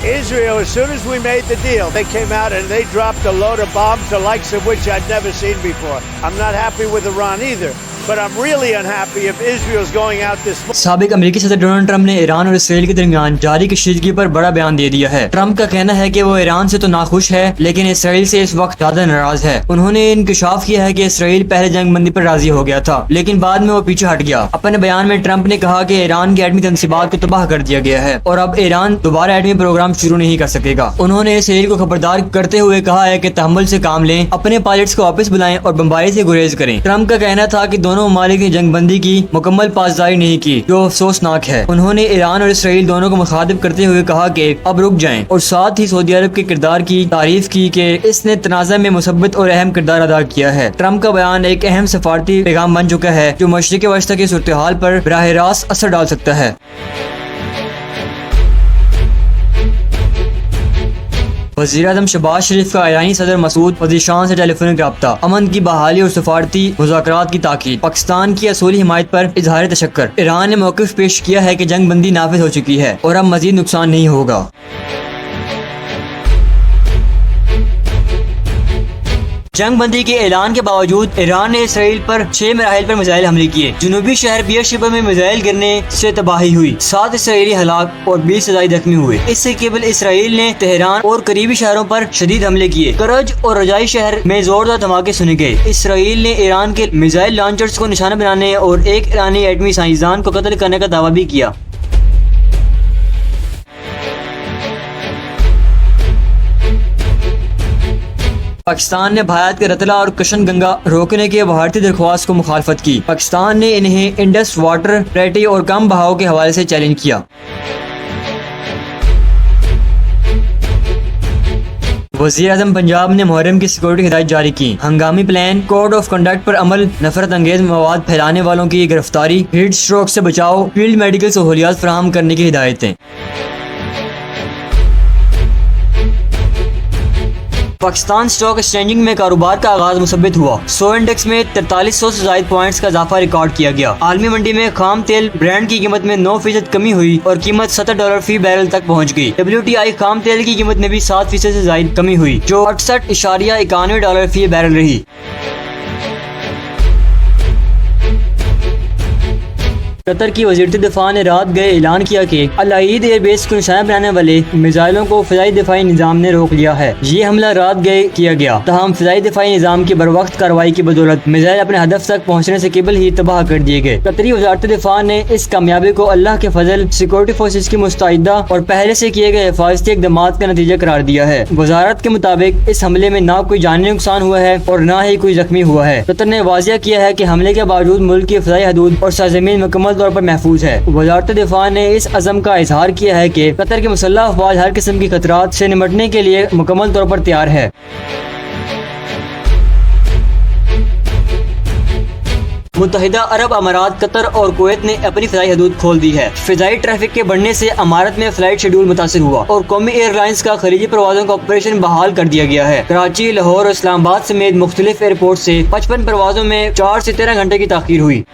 Israel, as soon as we made the deal, they came out and they dropped a load of bombs, the likes of which I'd never seen before. I'm not happy with Iran either, but I'm really unhappy if Israel's going out this morning. साबिक अमेरिकी सदर Donald Trump ने Iran और Israel के दरमियान जारी कशीदगी पर बड़ा बयान दे दिया है। ट्रंप का कहना है कि वो ईरान से तो नाखुश है, लेकिन इसराइल से इस वक्त ज्यादा नाराज है। उन्होंने इंकशाफ किया है कि इसराइल पहले जंग बंदी पर राजी हो गया था, लेकिन बाद में वो पीछे हट गया। अपने बयान में ट्रंप ने कहा कि ईरान के एटमी तंसीबात को तबाह कर दिया गया है और अब ईरान दोबारा एटमी प्रोग्राम शुरू नहीं कर सकेगा। उन्होंने इसराइल को खबरदार करते हुए कहा है कि तहम्मुल से काम लें, अपने पायलट्स को वापस बुलाएं और बम्बाई से गुरेज करें। ट्रंप का कहना था कि दोनों ममालिक ने जंग बंदी की मुकम्मल पासदारी नहीं की, जो अफसोसनाक है। उन्होंने ईरान और इसराइल दोनों को मुखातिब करते हुए कहा कि अब रुक जाएं और साथ ही सऊदी अरब के किरदार की तारीफ की कि इसने तनाज़ा में मुसब्बत और अहम किरदार अदा किया है। ट्रंप का बयान एक अहम सफारती पैगाम बन चुका है जो मशरिक़ वस्ता की सूरत हाल पर बराह रास्त असर डाल सकता है। वज़ीर-ए-आज़म शहबाज शरीफ का ईरानी सदर मसूद पज़ीशान से टेलीफोनिक रब्ता, अमन की बहाली और सफारती मुज़ाकरात की ताकीद, पाकिस्तान की असूली हिमायत पर इजहार तशक्कर। ईरान ने मौक़िफ़ पेश किया है कि जंग बंदी नाफिज हो चुकी है और अब मज़ीद नुकसान नहीं होगा। जंग बंदी के ऐलान के बावजूद ईरान ने इसराइल पर 6 मराहिल पर मिसाइल हमले किए। जनूबी शहर बियरशेबा में मिसाइल गिरने से तबाही हुई, 7 इसराइली हलाक और 20 से ज़ायद जख्मी हुए। इससे केवल इसराइल ने तेहरान और करीबी शहरों पर शदीद हमले किए। करज और रजाई शहर में जोरदार धमाके सुने गए। इसराइल ने ईरान के मिसाइल लॉन्चर्स को निशाना बनाने और एक ईरानी एटमी साइंसदान को कत्ल करने का दावा भी किया। पाकिस्तान ने भारत के रतला और कृष्ण गंगा रोकने के भारतीय दरख्वास्त को मुखालफत की। पाकिस्तान ने इन्हें इंडस वाटर ट्रेटी और कम बहाव के हवाले से चैलेंज किया। वज़ीर-ए-आज़म पंजाब ने मुहर्रम की सिक्योरिटी हिदायत जारी की। हंगामी प्लान, कोड ऑफ कंडक्ट पर अमल, नफरत अंगेज मवाद फैलाने वालों की गिरफ्तारी, हीट स्ट्रोक से बचाव, फील्ड मेडिकल सहूलियात फराहम करने की हिदायतें। पाकिस्तान स्टॉक एक्सचेंजिंग में कारोबार का आगाज मुसब्बित हुआ। 100 इंडेक्स में 4300 से ज़ायद पॉइंट्स का इजाफा रिकॉर्ड किया गया। आलमी मंडी में खाम तेल ब्रांड की कीमत में 9% कमी हुई और कीमत $70 फी बैरल तक पहुंच गई। WTI खाम तेल की कीमत में भी 7% से ज़ायद कमी हुई, जो $68.91 फी बैरल रही। कतर की वज़ीरत दिफा ने रात गए ऐलान किया कि अल आईद एयरबेस को निशाना बनाने वाले मिसाइलों को फ़िज़ाई दिफाई निज़ाम ने रोक लिया है। ये हमला रात गए किया गया, तहम फ़िज़ाई दिफाई निज़ाम की बरवक्त कार्रवाई की बदौलत मिसाइल अपने हदफ तक पहुँचने से केबल ही तबाह कर दिए गए। कतरी वज़ारत दिफा ने इस कामयाबी को अल्लाह के फजल, सिक्योरिटी फोर्सेज की मुस्तैदा और पहले से किए गए हिफाजती इक़दामात का नतीजा करार दिया है। वज़ारत के मुताबिक इस हमले में ना कोई जानी नुकसान हुआ है और न ही कोई जख्मी हुआ है। कतर ने वाज़िया किया है कि हमले के बावजूद मुल्क की फ़िज़ाई हदूद और सरज़मीन मुकम्मल तौर पर महफूज है। वज़ारत दिफा ने इस अज़म का इजहार किया है कि कतर की मुसल्लह अफ़वाज हर किस्म की खतरात से निपटने के लिए मुकम्मल तौर पर तैयार है। मुत्तहिदा अरब अमारात, कतर और कुवैत ने अपनी फ़िज़ाई हदूद खोल दी है। फ़िज़ाई ट्रैफिक के बढ़ने से अमारत में फ़्लाइट शेड्यूल मुतासिर हुआ और कौमी एयरलाइंस का खलीजी परवाज़ों का ऑपरेशन बहाल कर दिया गया है। कराची, लाहौर और इस्लामाबाद समेत मुख्तलिफ एयरपोर्ट से 55 परवाज़ों में 4 से 13 घंटे की ताख़ीर हुई।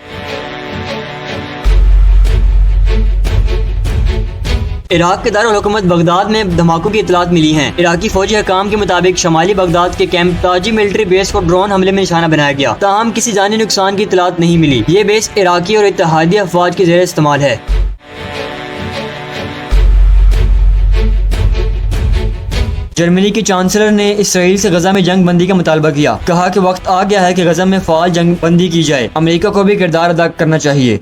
इराक के दारुल हुकूमत बगदाद में धमाकों की इतलात मिली हैं। इराकी फौजी हकाम के मुताबिक शमाली बगदाद के कैंप ताजी मिलिट्री बेस को ड्रोन हमले में निशाना बनाया गया, ताहम किसी जानी नुकसान की इतलात नहीं मिली। ये बेस इराकी और इत्तेहादी अफवाज के ज़ेर इस्तेमाल है। जर्मनी की चांसलर ने इसराइल से गजा में जंग बंदी का मुतालबा किया। कहा कि वक्त आ गया है कि गजा में फ़ाल जंग बंदी की जाए। अमेरिका को भी किरदार अदा करना चाहिए।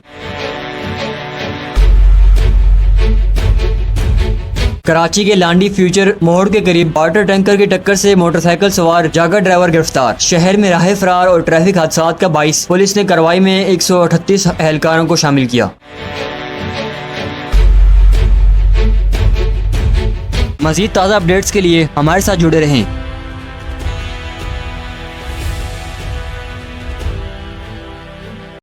कराची के लांडी फ्यूचर मोड़ के करीब वाटर टैंकर की टक्कर से मोटरसाइकिल सवार जागा ड्राइवर गिरफ्तार। शहर में राह फरार और ट्रैफिक हादसात का बाइस। पुलिस ने कार्रवाई में 138 एहलकारों को शामिल किया। मज़ीद ताज़ा अपडेट्स के लिए हमारे साथ जुड़े रहें।